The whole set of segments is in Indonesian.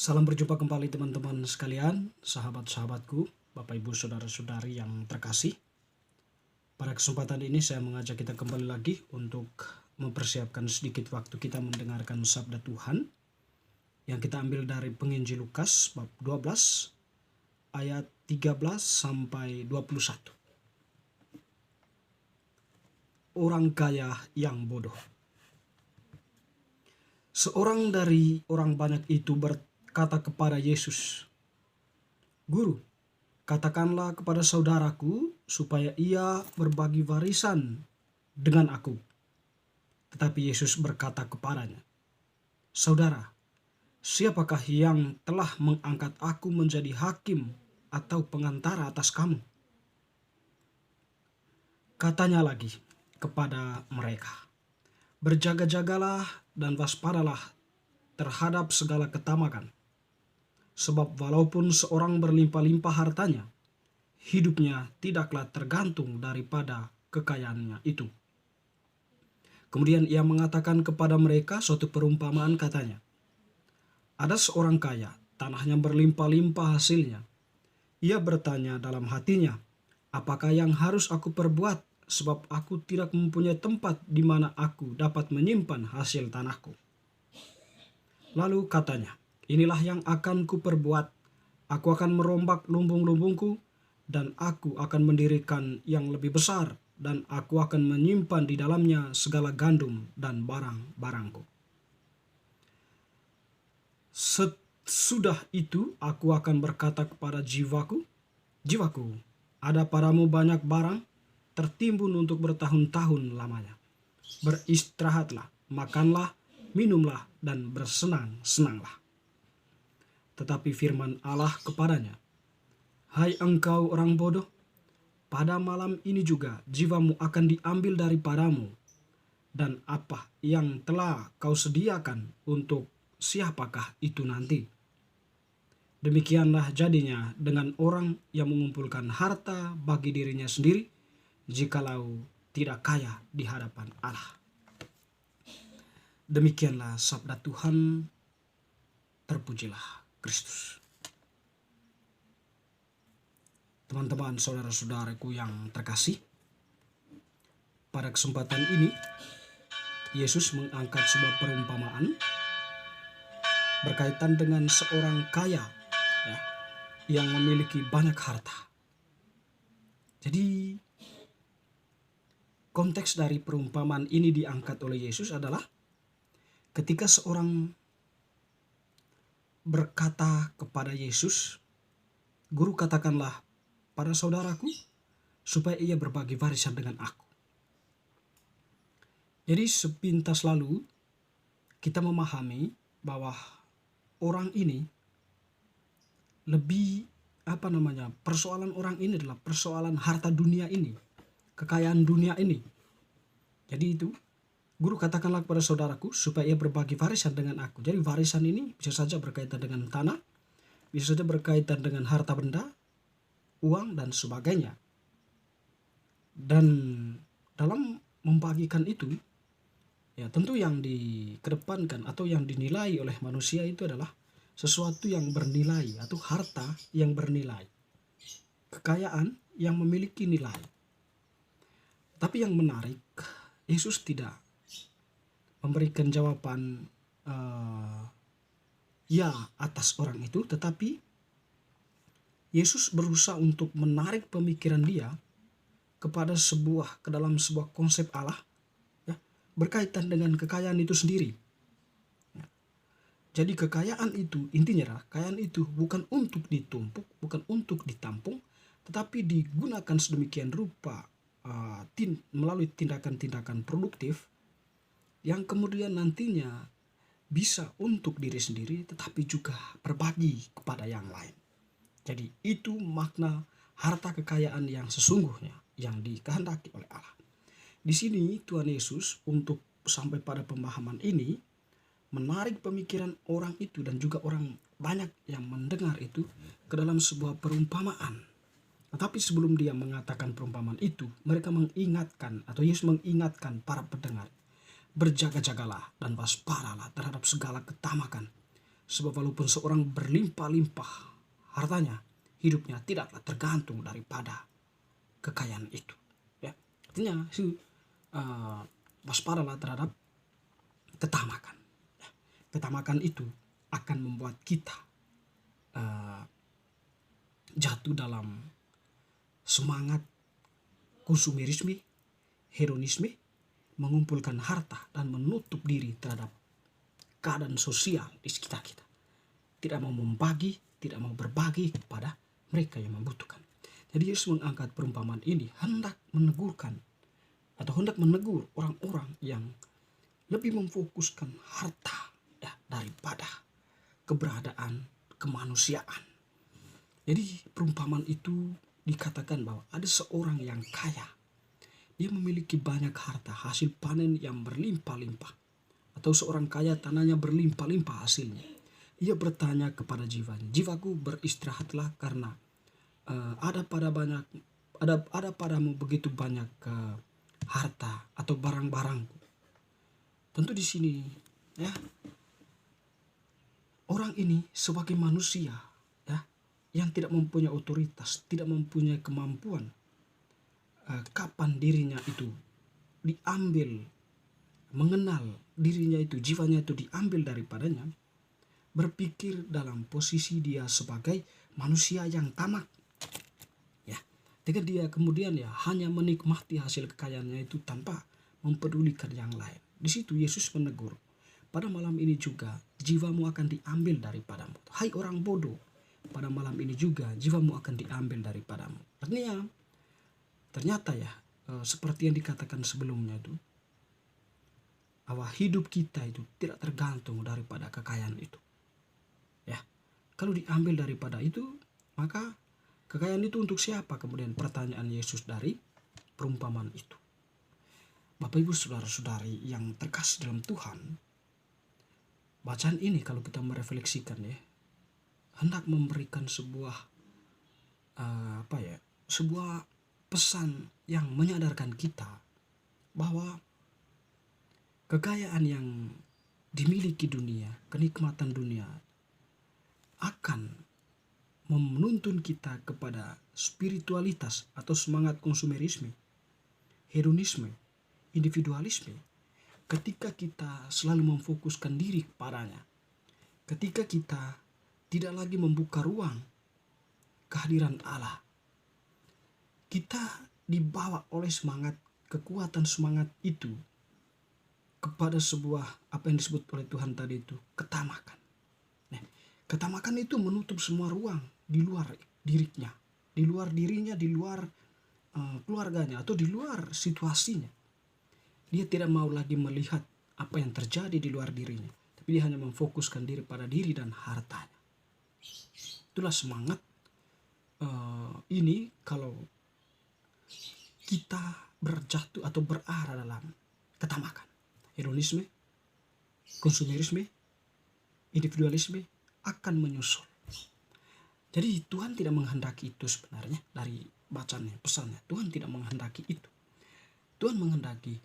Salam berjumpa kembali teman-teman sekalian, sahabat-sahabatku, Bapak Ibu Saudara-saudari yang terkasih. Pada kesempatan ini saya mengajak kita kembali lagi untuk mempersiapkan sedikit waktu kita mendengarkan sabda Tuhan yang kita ambil dari penginjil Lukas bab 12 ayat 13 sampai 21. Orang kaya yang bodoh. Seorang dari orang banyak itu berkata kepada Yesus, "Guru, katakanlah kepada saudaraku supaya ia berbagi warisan dengan aku." Tetapi Yesus berkata kepadanya, "Saudara, siapakah yang telah mengangkat aku menjadi hakim atau pengantara atas kamu?" Katanya lagi kepada mereka, "Berjaga-jagalah dan waspadalah terhadap segala ketamakan. Sebab walaupun seorang berlimpah-limpah hartanya, hidupnya tidaklah tergantung daripada kekayaannya itu." Kemudian ia mengatakan kepada mereka suatu perumpamaan, katanya, "Ada seorang kaya, tanahnya berlimpah-limpah hasilnya. Ia bertanya dalam hatinya, 'Apakah yang harus aku perbuat, sebab aku tidak mempunyai tempat di mana aku dapat menyimpan hasil tanahku?' Lalu katanya, 'Inilah yang akan kuperbuat. Aku akan merombak lumbung-lumbungku, dan aku akan mendirikan yang lebih besar, dan aku akan menyimpan di dalamnya segala gandum dan barang-barangku. Sesudah itu aku akan berkata kepada jiwaku, jiwaku, ada padamu banyak barang tertimbun untuk bertahun-tahun lamanya. Beristirahatlah, makanlah, minumlah, dan bersenang-senanglah.' Tetapi firman Allah kepadanya, 'Hai engkau orang bodoh, pada malam ini juga jiwamu akan diambil daripadamu, dan apa yang telah kau sediakan untuk siapakah itu nanti?' Demikianlah jadinya dengan orang yang mengumpulkan harta bagi dirinya sendiri, jikalau tidak kaya di hadapan Allah." Demikianlah sabda Tuhan, terpujilah Kristus. Teman-teman, saudara-saudaraku yang terkasih, pada kesempatan ini Yesus mengangkat sebuah perumpamaan berkaitan dengan seorang kaya, ya, yang memiliki banyak harta. Jadi konteks dari perumpamaan ini diangkat oleh Yesus adalah ketika seorang berkata kepada Yesus, "Guru, katakanlah pada saudaraku supaya ia berbagi warisan dengan aku." Jadi sepintas lalu kita memahami bahwa orang ini lebih persoalan orang ini adalah persoalan harta dunia ini, kekayaan dunia ini. Jadi itu, "Guru, katakanlah kepada saudaraku supaya ia berbagi warisan dengan aku." Jadi warisan ini bisa saja berkaitan dengan tanah, bisa saja berkaitan dengan harta benda, uang, dan sebagainya. Dan dalam membagikan itu, ya tentu yang dikedepankan atau yang dinilai oleh manusia itu adalah sesuatu yang bernilai atau harta yang bernilai, kekayaan yang memiliki nilai. Tapi yang menarik, Yesus tidak memberikan jawaban ya atas orang itu, tetapi Yesus berusaha untuk menarik pemikiran dia ke dalam sebuah konsep Allah, ya, berkaitan dengan kekayaan itu sendiri. Ya. Jadi kekayaan itu, intinya adalah kekayaan itu bukan untuk ditumpuk, bukan untuk ditampung, tetapi digunakan sedemikian rupa melalui tindakan-tindakan produktif yang kemudian nantinya bisa untuk diri sendiri, tetapi juga berbagi kepada yang lain. Jadi itu makna harta kekayaan yang sesungguhnya yang dikehendaki oleh Allah. Di sini Tuhan Yesus untuk sampai pada pemahaman ini menarik pemikiran orang itu dan juga orang banyak yang mendengar itu ke dalam sebuah perumpamaan. Tetapi sebelum dia mengatakan perumpamaan itu, mereka mengingatkan atau Yesus mengingatkan para pendengar, "Berjaga-jagalah dan waspadalah terhadap segala ketamakan. Sebab walaupun seorang berlimpah-limpah hartanya, hidupnya tidaklah tergantung daripada kekayaan itu. Ya, artinya waspadalah terhadap ketamakan. Ketamakan itu akan membuat kita jatuh dalam semangat konsumerisme, hedonisme, mengumpulkan harta dan menutup diri terhadap keadaan sosial di sekitar kita. Tidak mau membagi, tidak mau berbagi kepada mereka yang membutuhkan. Jadi Yesus mengangkat perumpamaan ini hendak menegurkan atau hendak menegur orang-orang yang lebih memfokuskan harta ya, daripada keberadaan kemanusiaan. Jadi perumpamaan itu dikatakan bahwa ada seorang yang kaya. Dia memiliki banyak harta, hasil panen yang berlimpah-limpah. Atau seorang kaya tanahnya berlimpah-limpah hasilnya. Ia bertanya kepada jiwanya, jiwaku beristirahatlah karena ada padamu begitu banyak harta atau barang-barangku. Tentu di sini ya, orang ini sebagai manusia ya, yang tidak mempunyai otoritas, tidak mempunyai kemampuan, kapan dirinya itu diambil, mengenal dirinya itu, jiwanya itu diambil daripadanya, berpikir dalam posisi dia sebagai manusia yang tamak. Ya, ketika dia kemudian ya hanya menikmati hasil kekayaannya itu tanpa mempedulikan yang lain. Di situ Yesus menegur, pada malam ini juga jiwamu akan diambil daripadamu. Hai orang bodoh, pada malam ini juga jiwamu akan diambil daripadamu. Artinya ternyata ya seperti yang dikatakan sebelumnya itu, bahwa hidup kita itu tidak tergantung daripada kekayaan itu. Ya, kalau diambil daripada itu, maka kekayaan itu untuk siapa? Kemudian pertanyaan Yesus dari perumpamaan itu. Bapak Ibu saudara-saudari yang terkasih dalam Tuhan, bacaan ini kalau kita merefleksikan ya, hendak memberikan sebuah sebuah pesan yang menyadarkan kita bahwa kekayaan yang dimiliki dunia, kenikmatan dunia akan menuntun kita kepada spiritualitas atau semangat konsumerisme, hedonisme, individualisme. Ketika kita selalu memfokuskan diri kepadanya, ketika kita tidak lagi membuka ruang kehadiran Allah, kita dibawa oleh kekuatan semangat itu kepada sebuah apa yang disebut oleh Tuhan tadi itu, ketamakan. Nah, ketamakan itu menutup semua ruang di luar dirinya, di luar keluarganya atau di luar situasinya. Dia tidak mau lagi melihat apa yang terjadi di luar dirinya, tapi dia hanya memfokuskan diri pada diri dan hartanya. Itulah semangat ini kalau kita berjatuh atau berada dalam ketamakan, hedonisme, konsumerisme, individualisme akan menyusul. Jadi Tuhan tidak menghendaki itu sebenarnya dari bacanya, pesannya. Tuhan tidak menghendaki itu. Tuhan menghendaki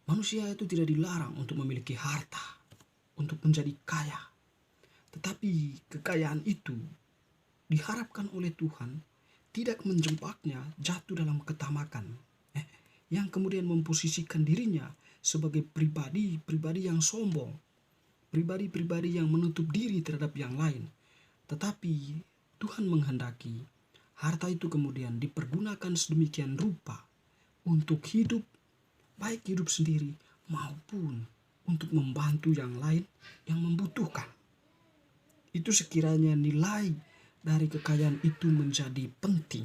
manusia itu tidak dilarang untuk memiliki harta, untuk menjadi kaya. Tetapi kekayaan itu diharapkan oleh Tuhan tidak menjebaknya jatuh dalam ketamakan, yang kemudian memposisikan dirinya sebagai pribadi yang sombong, pribadi yang menutup diri terhadap yang lain. Tetapi Tuhan menghendaki harta itu kemudian dipergunakan sedemikian rupa untuk hidup, baik hidup sendiri maupun untuk membantu yang lain yang membutuhkan. Itu sekiranya nilai dari kekayaan itu menjadi penting.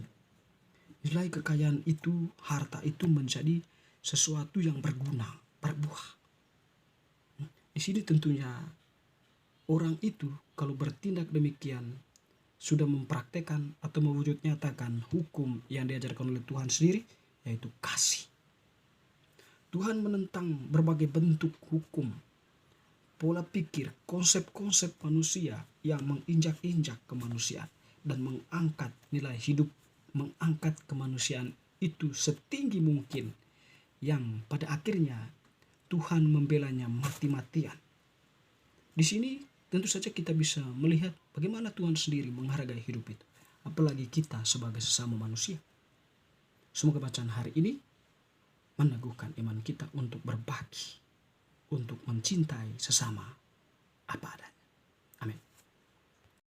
Nilai kekayaan itu, harta itu menjadi sesuatu yang berguna, berbuah. Di sini tentunya orang itu kalau bertindak demikian sudah mempraktekkan atau mewujud nyatakan hukum yang diajarkan oleh Tuhan sendiri, yaitu kasih. Tuhan menentang berbagai bentuk hukum, pola pikir, konsep-konsep manusia yang menginjak-injak kemanusiaan dan mengangkat nilai hidup, mengangkat kemanusiaan itu setinggi mungkin, yang pada akhirnya Tuhan membelanya mati-matian. Di sini tentu saja kita bisa melihat bagaimana Tuhan sendiri menghargai hidup itu. Apalagi kita sebagai sesama manusia. Semoga bacaan hari ini meneguhkan iman kita untuk berbagi, untuk mencintai sesama apa adanya.